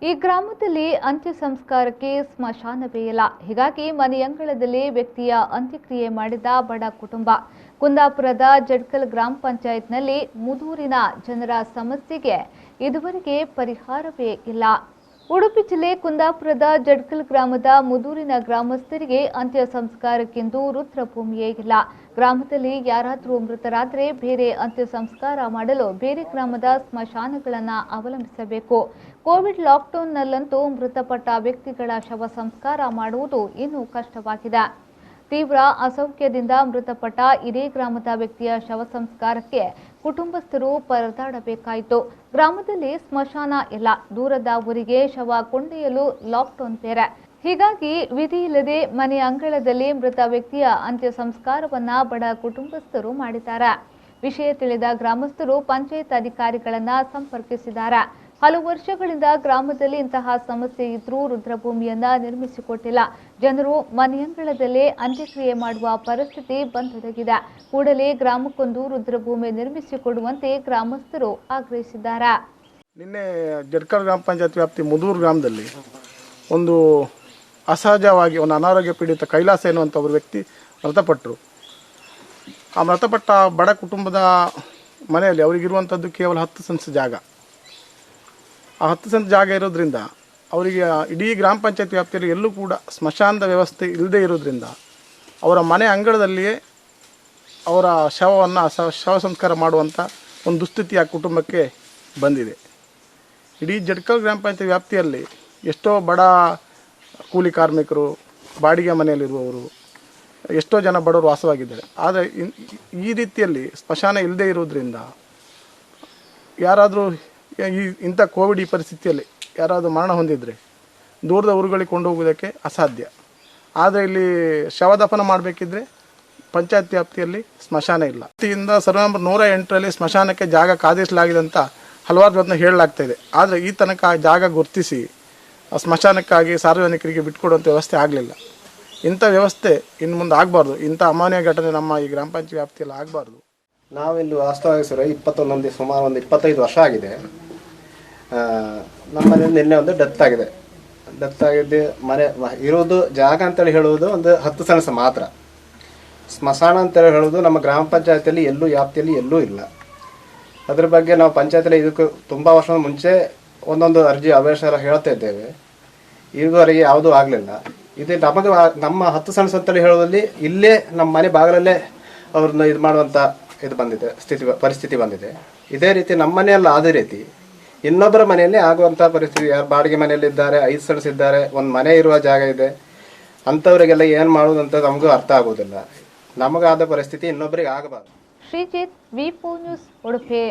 ಈ ಗ್ರಾಮದಲ್ಲಿ ಅಂತ್ಯ ಸಂಸ್ಕಾರಕ್ಕೆ ಸ್ಮಶಾನವೇ ಇಲ್ಲ. ಹೀಗಾಗಿ ಮನೆಯಂಗಳದಲ್ಲಿ ವ್ಯಕ್ತಿಯ ಅಂತ್ಯಕ್ರಿಯೆ ಮಾಡಿದ ಬಡ ಕುಟುಂಬ. ಕುಂದಾಪುರದ ಜಡ್ಕಲ್ ಗ್ರಾಮ ಪಂಚಾಯತ್ನಲ್ಲಿ ಮುದೂರಿನ ಜನರ ಸಮಸ್ಯೆಗೆ ಇದುವರೆಗೆ ಪರಿಹಾರವೇ ಇಲ್ಲ. ಉಡುಪಿ ಜಿಲ್ಲೆ ಕುಂದಾಪುರದ ಜಡ್ಕಲ್ ಗ್ರಾಮದ ಮುದೂರಿನ ಗ್ರಾಮಸ್ಥರಿಗೆ ಅಂತ್ಯ ಸಂಸ್ಕಾರಕ್ಕೆಂದು ರುದ್ರಭೂಮಿಯೇ ಇಲ್ಲ. ಗ್ರಾಮದಲ್ಲಿ ಯಾರಾದರೂ ಮೃತರಾದರೆ ಬೇರೆ ಅಂತ್ಯ ಸಂಸ್ಕಾರ ಮಾಡಲು ಬೇರೆ ಗ್ರಾಮದ ಸ್ಮಶಾನಗಳನ್ನು ಅವಲಂಬಿಸಬೇಕು. ಕೋವಿಡ್ ಲಾಕ್ಡೌನ್ನಲ್ಲಂತೂ ಮೃತಪಟ್ಟ ವ್ಯಕ್ತಿಗಳ ಶವ ಸಂಸ್ಕಾರ ಮಾಡುವುದು ಇನ್ನೂ ಕಷ್ಟವಾಗಿದೆ. ತೀವ್ರ ಅಸೌಖ್ಯದಿಂದ ಮೃತಪಟ್ಟ ಇದೇ ಗ್ರಾಮದ ವ್ಯಕ್ತಿಯ ಶವ ಸಂಸ್ಕಾರಕ್ಕೆ ಕುಟುಂಬಸ್ಥರು ಪರದಾಡಬೇಕಾಯಿತು. ಗ್ರಾಮದಲ್ಲಿ ಸ್ಮಶಾನ ಇಲ್ಲ, ದೂರದ ಊರಿಗೆ ಶವ ಕೊಂಡೊಯ್ಯಲು ಲಾಕ್ಡೌನ್ ಬೇರೆ. ಹೀಗಾಗಿ ವಿಧಿಯಿಲ್ಲದೆ ಮನೆ ಅಂಗಳದಲ್ಲಿ ಮೃತ ವ್ಯಕ್ತಿಯ ಅಂತ್ಯ ಸಂಸ್ಕಾರವನ್ನ ಬಡ ಕುಟುಂಬಸ್ಥರು ಮಾಡಿದ್ದಾರೆ. ವಿಷಯ ತಿಳಿದ ಗ್ರಾಮಸ್ಥರು ಪಂಚಾಯತ್ ಅಧಿಕಾರಿಗಳನ್ನ ಸಂಪರ್ಕಿಸಿದ್ದಾರೆ. ಹಲವು ವರ್ಷಗಳಿಂದ ಗ್ರಾಮದಲ್ಲಿ ಇಂತಹ ಸಮಸ್ಯೆ ಇದ್ರೂ ರುದ್ರಭೂಮಿಯನ್ನ ನಿರ್ಮಿಸಿಕೊಟ್ಟಿಲ್ಲ. ಜನರು ಮನೆಯಂಗಳದಲ್ಲೇ ಅಂತ್ಯಕ್ರಿಯೆ ಮಾಡುವ ಪರಿಸ್ಥಿತಿ ಬಂದೊದಗಿದೆ. ಕೂಡಲೇ ಗ್ರಾಮಕ್ಕೊಂದು ರುದ್ರಭೂಮಿ ನಿರ್ಮಿಸಿಕೊಡುವಂತೆ ಗ್ರಾಮಸ್ಥರು ಆಗ್ರಹಿಸಿದ್ದಾರೆ. ನಿನ್ನೆ ಜಡ್ಕಲ್ ಗ್ರಾಮ ಪಂಚಾಯತ್ ವ್ಯಾಪ್ತಿ ಮುದೂರು ಗ್ರಾಮದಲ್ಲಿ ಒಂದು ಅಸಹಜವಾಗಿ ಒಂದು ಅನಾರೋಗ್ಯ ಪೀಡಿತ ಕೈಲಾಸ ಎನ್ನುವಂಥ ಒಬ್ಬರು ವ್ಯಕ್ತಿ ಮೃತಪಟ್ಟರು. ಆ ಮೃತಪಟ್ಟ ಬಡ ಕುಟುಂಬದ ಮನೆಯಲ್ಲಿ ಅವರಿಗಿರುವಂಥದ್ದು ಕೇವಲ 10 ಸೆಂಟ್ಸ್ ಜಾಗ. ಆ 10 ಸೆಂಟ್ಸ್ ಜಾಗ ಇರೋದ್ರಿಂದ ಅವರಿಗೆ ಇಡೀ ಗ್ರಾಮ ಪಂಚಾಯತ್ ವ್ಯಾಪ್ತಿಯಲ್ಲಿ ಎಲ್ಲೂ ಕೂಡ ಸ್ಮಶಾನದ ವ್ಯವಸ್ಥೆ ಇಲ್ಲದೇ ಇರೋದ್ರಿಂದ ಅವರ ಮನೆ ಅಂಗಳದಲ್ಲಿಯೇ ಅವರ ಶವವನ್ನು ಶವ ಸಂಸ್ಕಾರ ಮಾಡುವಂಥ ಒಂದು ದುಸ್ಥಿತಿ ಆ ಕುಟುಂಬಕ್ಕೆ ಬಂದಿದೆ. ಇಡೀ ಜಡ್ಕಲ್ ಗ್ರಾಮ ಪಂಚಾಯತ್ ವ್ಯಾಪ್ತಿಯಲ್ಲಿ ಎಷ್ಟೋ ಬಡ ಕೂಲಿ ಕಾರ್ಮಿಕರು, ಬಾಡಿಗೆ ಮನೆಯಲ್ಲಿರುವವರು, ಎಷ್ಟೋ ಜನ ಬಡವರು ವಾಸವಾಗಿದ್ದಾರೆ. ಆದರೆ ಈ ರೀತಿಯಲ್ಲಿ ಸ್ಮಶಾನ ಇಲ್ಲದೇ ಇರೋದ್ರಿಂದ ಯಾರಾದರೂ ಇಂಥ ಕೋವಿಡ್ ಈ ಪರಿಸ್ಥಿತಿಯಲ್ಲಿ ಯಾರಾದರೂ ಮರಣ ಹೊಂದಿದರೆ ದೂರದ ಊರುಗಳಿಗೆ ಕೊಂಡು ಹೋಗೋದಕ್ಕೆ ಅಸಾಧ್ಯ. ಆದರೆ ಇಲ್ಲಿ ಶವದಫನ ಮಾಡಬೇಕಿದ್ರೆ ಪಂಚಾಯತ್ ವ್ಯಾಪ್ತಿಯಲ್ಲಿ ಸ್ಮಶಾನ ಇಲ್ಲ. ವತಿಯಿಂದ ಸರ್ವೆ ನಂಬರ್ 108ರಲ್ಲಿ ಸ್ಮಶಾನಕ್ಕೆ ಜಾಗ ಕಾದಿರಿಸಲಾಗಿದೆ ಅಂತ ಹಲವಾರು ಜನ ಹೇಳಲಾಗ್ತಾ ಇದೆ. ಆದರೆ ಈ ತನಕ ಆ ಜಾಗ ಗುರುತಿಸಿ ಸ್ಮಶಾನಕ್ಕಾಗಿ ಸಾರ್ವಜನಿಕರಿಗೆ ಬಿಟ್ಕೊಡುವಂಥ ವ್ಯವಸ್ಥೆ ಆಗಲಿಲ್ಲ. ಇಂಥ ವ್ಯವಸ್ಥೆ ಇನ್ನು ಮುಂದೆ ಆಗಬಾರ್ದು. ಇಂಥ ಅಮಾನ್ಯ ಘಟನೆ ನಮ್ಮ ಈ ಗ್ರಾಮ ಪಂಚಾಯತ್ ವ್ಯಾಪ್ತಿಯಲ್ಲಿ ಆಗಬಾರ್ದು. ನಾವಿಲ್ಲಿ ವಾಸ್ತವವಾಗಿ ಸುಮಾರು ಒಂದು 25 ವರ್ಷ ಆಗಿದೆ. ನಮ್ಮಲ್ಲಿ ನಿನ್ನೆ ಒಂದು ಡೆತ್ ಆಗಿದೆ. ಮನೆ ಇರೋದು ಜಾಗ ಅಂತೇಳಿ ಹೇಳುವುದು ಒಂದು 10 ಸೆಂಟ್ಸ್ ಮಾತ್ರ. ಸ್ಮಶಾನ ಅಂತೇಳಿ ಹೇಳೋದು ನಮ್ಮ ಗ್ರಾಮ ಪಂಚಾಯತಿಯಲ್ಲಿ ಎಲ್ಲೂ ವ್ಯಾಪ್ತಿಯಲ್ಲಿ ಎಲ್ಲೂ ಇಲ್ಲ. ಅದ್ರ ಬಗ್ಗೆ ನಾವು ಪಂಚಾಯತಿಯಲ್ಲಿ ಇದಕ್ಕೆ ತುಂಬ ವರ್ಷದ ಮುಂಚೆ ಒಂದೊಂದು ಅರ್ಜಿ ಆವೇಶ ಎಲ್ಲ ಹೇಳ್ತಾ ಇದ್ದೇವೆ. ಇದುವರೆಗೆ ಯಾವುದೂ ಆಗಲಿಲ್ಲ. ಇದು ನಮಗೆ ನಮ್ಮ 10 ಸೆಂಟ್ಸ್ ಅಂತೇಳಿ ಹೇಳೋದಲ್ಲಿ ಇಲ್ಲೇ ನಮ್ಮ ಮನೆ ಬಾಗಿಲಲ್ಲೇ ಅವ್ರನ್ನ ಇದು ಮಾಡುವಂಥ ಇದು ಬಂದಿದೆ, ಪರಿಸ್ಥಿತಿ ಬಂದಿದೆ. ಇದೇ ರೀತಿ ನಮ್ಮ ಮನೆಯಲ್ಲ ಅದೇ ರೀತಿ ಇನ್ನೊಬ್ಬರ ಮನೆಯಲ್ಲಿ ಆಗುವಂಥ ಪರಿಸ್ಥಿತಿ. ಯಾರು ಬಾಡಿಗೆ ಮನೆಯಲ್ಲಿದ್ದಾರೆ, 5 ಸೆಂಟ್ಸ್ ಇದ್ದಾರೆ, ಒಂದು ಮನೆ ಇರುವ ಜಾಗ ಇದೆ, ಅಂಥವರಿಗೆಲ್ಲ ಏನು ಮಾಡೋದು ಅಂತ ನಮಗೂ ಅರ್ಥ ಆಗೋದಿಲ್ಲ. ನಮಗಾದ ಪರಿಸ್ಥಿತಿ ಇನ್ನೊಬ್ಬರಿಗೆ ಆಗಬಾರ್ದು. ಶ್ರೀಜಿತ್, ವಿ4 ನ್ಯೂಸ್, ಉಡುಪಿ.